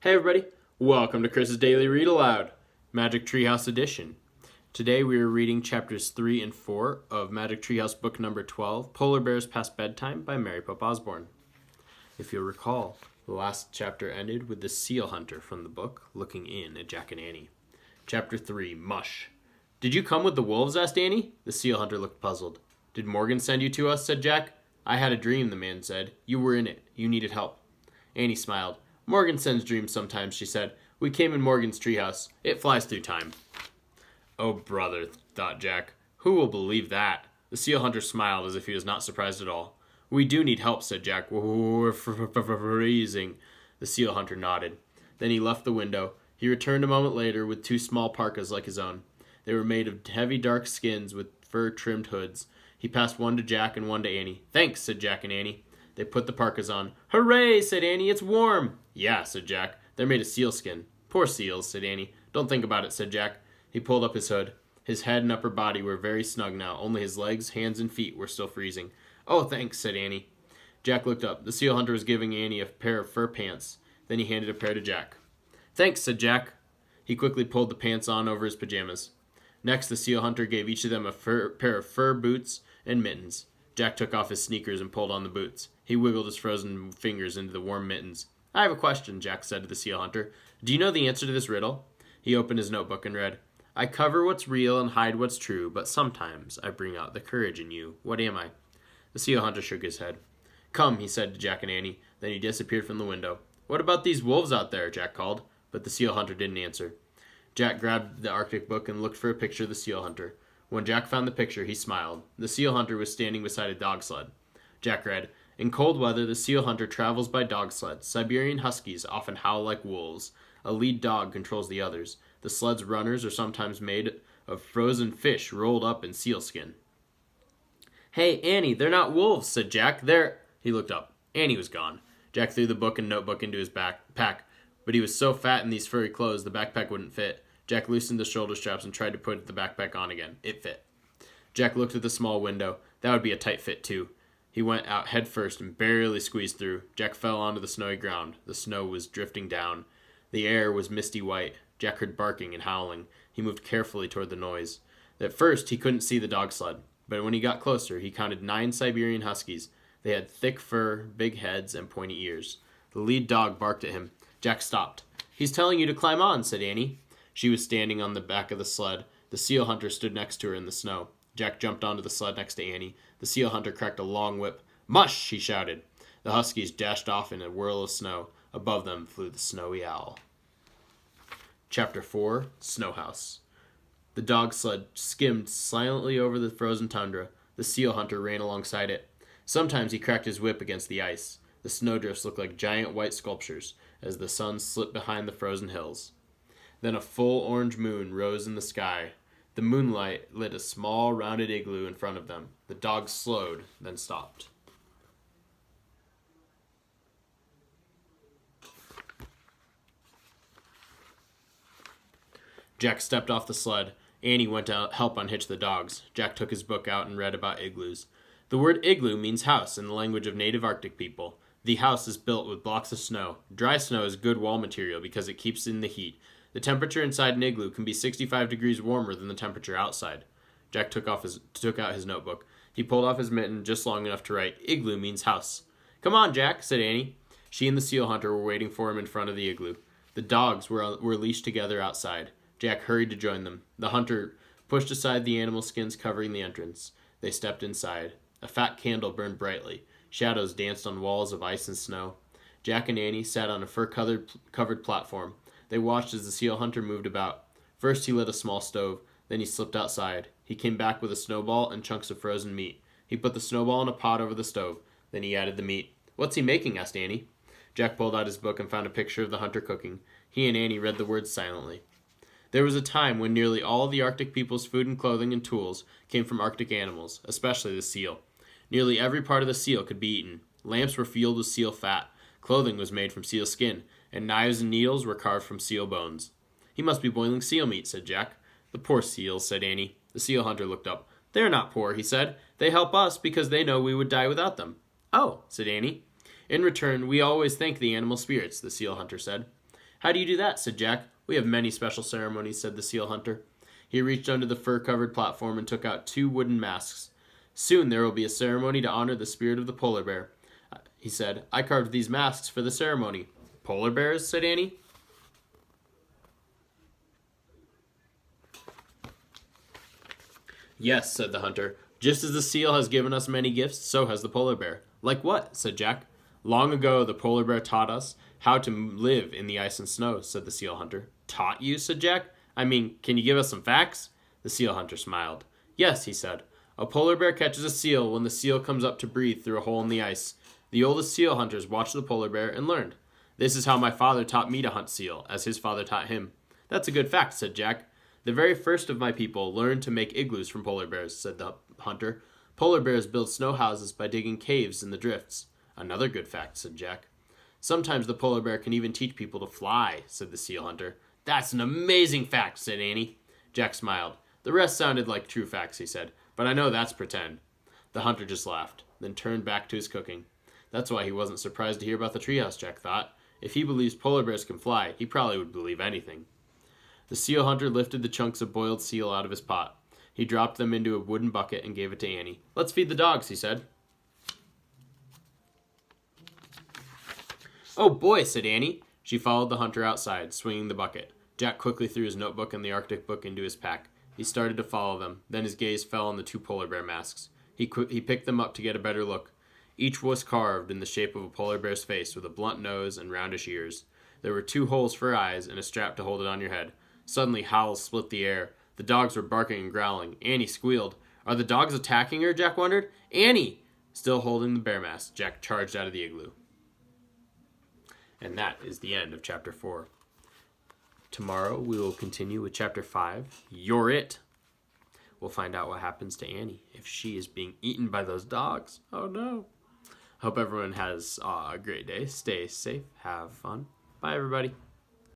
Hey everybody, welcome to Chris's Daily Read Aloud, Magic Treehouse Edition. Today we are reading chapters 3 and 4 of Magic Treehouse book number 12, Polar Bears Past Bedtime by Mary Pope Osborn. If you'll recall, the last chapter ended with the seal hunter from the book looking in at Jack and Annie. Chapter 3, Mush. Did you come with the wolves? Asked Annie. The seal hunter looked puzzled. Did Morgan send you to us? Said Jack. I had a dream, the man said. You were in it. You needed help. Annie smiled. Morgan sends dreams sometimes, she said. We came in Morgan's treehouse. It flies through time. Oh, brother, thought Jack. Who will believe that? The seal hunter smiled as if he was not surprised at all. We do need help, said Jack. We're freezing. The seal hunter nodded. Then he left the window. He returned a moment later with two small parkas like his own. They were made of heavy dark skins with fur-trimmed hoods. He passed one to Jack and one to Annie. Thanks, said Jack and Annie. They put the parkas on. Hooray, said Annie, it's warm. Yeah, said Jack. They're made of sealskin. Poor seals, said Annie. Don't think about it, said Jack. He pulled up his hood. His head and upper body were very snug now. Only his legs, hands, and feet were still freezing. Oh, thanks, said Annie. Jack looked up. The seal hunter was giving Annie a pair of fur pants. Then he handed a pair to Jack. Thanks, said Jack. He quickly pulled the pants on over his pajamas. Next, the seal hunter gave each of them a pair of fur boots and mittens. Jack took off his sneakers and pulled on the boots. He wiggled his frozen fingers into the warm mittens. I have a question, Jack said to the seal hunter. Do you know the answer to this riddle? He opened his notebook and read, I cover what's real and hide what's true, but sometimes I bring out the courage in you. What am I? The seal hunter shook his head. Come, he said to Jack and Annie. Then he disappeared from the window. What about these wolves out there? Jack called, but the seal hunter didn't answer. Jack grabbed the Arctic book and looked for a picture of the seal hunter. When Jack found the picture, he smiled. The seal hunter was standing beside a dog sled. Jack read, In cold weather, the seal hunter travels by dog sleds. Siberian huskies often howl like wolves. A lead dog controls the others. The sled's runners are sometimes made of frozen fish rolled up in sealskin. Hey, Annie, they're not wolves, said Jack. They're... He looked up. Annie was gone. Jack threw the book and notebook into his backpack, but he was so fat in these furry clothes the backpack wouldn't fit. Jack loosened the shoulder straps and tried to put the backpack on again. It fit. Jack looked at the small window. That would be a tight fit, too. He went out head first and barely squeezed through. Jack fell onto the snowy ground. The snow was drifting down. The air was misty white. Jack heard barking and howling. He moved carefully toward the noise. At first, he couldn't see the dog sled, but when he got closer, he counted 9 Siberian huskies. They had thick fur, big heads, and pointy ears. The lead dog barked at him. Jack stopped. He's telling you to climb on, said Annie. She was standing on the back of the sled. The seal hunter stood next to her in the snow. Jack jumped onto the sled next to Annie. The seal hunter cracked a long whip. Mush! He shouted. The huskies dashed off in a whirl of snow. Above them flew the snowy owl. Chapter 4, Snow House. The dog sled skimmed silently over the frozen tundra. The seal hunter ran alongside it. Sometimes he cracked his whip against the ice. The snowdrifts looked like giant white sculptures as the sun slipped behind the frozen hills. Then a full orange moon rose in the sky. The moonlight lit a small, rounded igloo in front of them. The dog slowed, then stopped. Jack stepped off the sled. Annie went to help unhitch the dogs. Jack took his book out and read about igloos. The word igloo means house in the language of native Arctic people. The house is built with blocks of snow. Dry snow is good wall material because it keeps in the heat. The temperature inside an igloo can be 65 degrees warmer than the temperature outside. Jack took out his notebook. He pulled off his mitten just long enough to write, Igloo means house. Come on, Jack, said Annie. She and the seal hunter were waiting for him in front of the igloo. The dogs were leashed together outside. Jack hurried to join them. The hunter pushed aside the animal skins covering the entrance. They stepped inside. A fat candle burned brightly. Shadows danced on walls of ice and snow. Jack and Annie sat on a fur-covered platform. They watched as the seal hunter moved about. First he lit a small stove, then he slipped outside. He came back with a snowball and chunks of frozen meat. He put the snowball in a pot over the stove. Then he added the meat. What's he making? Asked Annie. Jack pulled out his book and found a picture of the hunter cooking. He and Annie read the words silently. There was a time when nearly all the Arctic people's food and clothing and tools came from Arctic animals, especially the seal. Nearly every part of the seal could be eaten. Lamps were fueled with seal fat. Clothing was made from seal skin, and knives and needles were carved from seal bones. He must be boiling seal meat, said Jack. The poor seals, said Annie. The seal hunter looked up. They're not poor, he said. They help us because they know we would die without them. Oh, said Annie. In return, we always thank the animal spirits, the seal hunter said. "How do you do that?" said Jack. "We have many special ceremonies," said the seal hunter. He reached under the fur-covered platform and took out 2 wooden masks. "Soon there will be a ceremony to honor the spirit of the polar bear," he said. "I carved these masks for the ceremony." "Polar bears?" said Annie. "Yes," said the hunter. "Just as the seal has given us many gifts, so has the polar bear." "Like what?" said Jack. "Long ago, the polar bear taught us how to live in the ice and snow," said the seal hunter. "Taught you?" said Jack. "I mean, can you give us some facts?" The seal hunter smiled. "Yes," he said. "A polar bear catches a seal when the seal comes up to breathe through a hole in the ice. The oldest seal hunters watched the polar bear and learned. This is how my father taught me to hunt seal, as his father taught him." "That's a good fact," said Jack. "The very first of my people learned to make igloos from polar bears," said the hunter. "Polar bears build snow houses by digging caves in the drifts." "Another good fact," said Jack. "Sometimes the polar bear can even teach people to fly," said the seal hunter. "That's an amazing fact," said Annie. Jack smiled. "The rest sounded like true facts," he said, "but I know that's pretend." The hunter just laughed, then turned back to his cooking. That's why he wasn't surprised to hear about the treehouse, Jack thought. If he believes polar bears can fly, he probably would believe anything. The seal hunter lifted the chunks of boiled seal out of his pot. He dropped them into a wooden bucket and gave it to Annie. "Let's feed the dogs," he said. "Oh boy," said Annie. She followed the hunter outside, swinging the bucket. Jack quickly threw his notebook and the Arctic book into his pack. He started to follow them. Then his gaze fell on the 2 polar bear masks. He picked them up to get a better look. Each was carved in the shape of a polar bear's face with a blunt nose and roundish ears. There were 2 holes for eyes and a strap to hold it on your head. Suddenly, howls split the air. The dogs were barking and growling. Annie squealed. "Are the dogs attacking her?" Jack wondered. "Annie!" Still holding the bear mask, Jack charged out of the igloo. And that is the end of Chapter 4. Tomorrow we will continue with Chapter 5, You're It. We'll find out what happens to Annie if she is being eaten by those dogs. Oh no. Hope everyone has a great day. Stay safe. Have fun. Bye, everybody.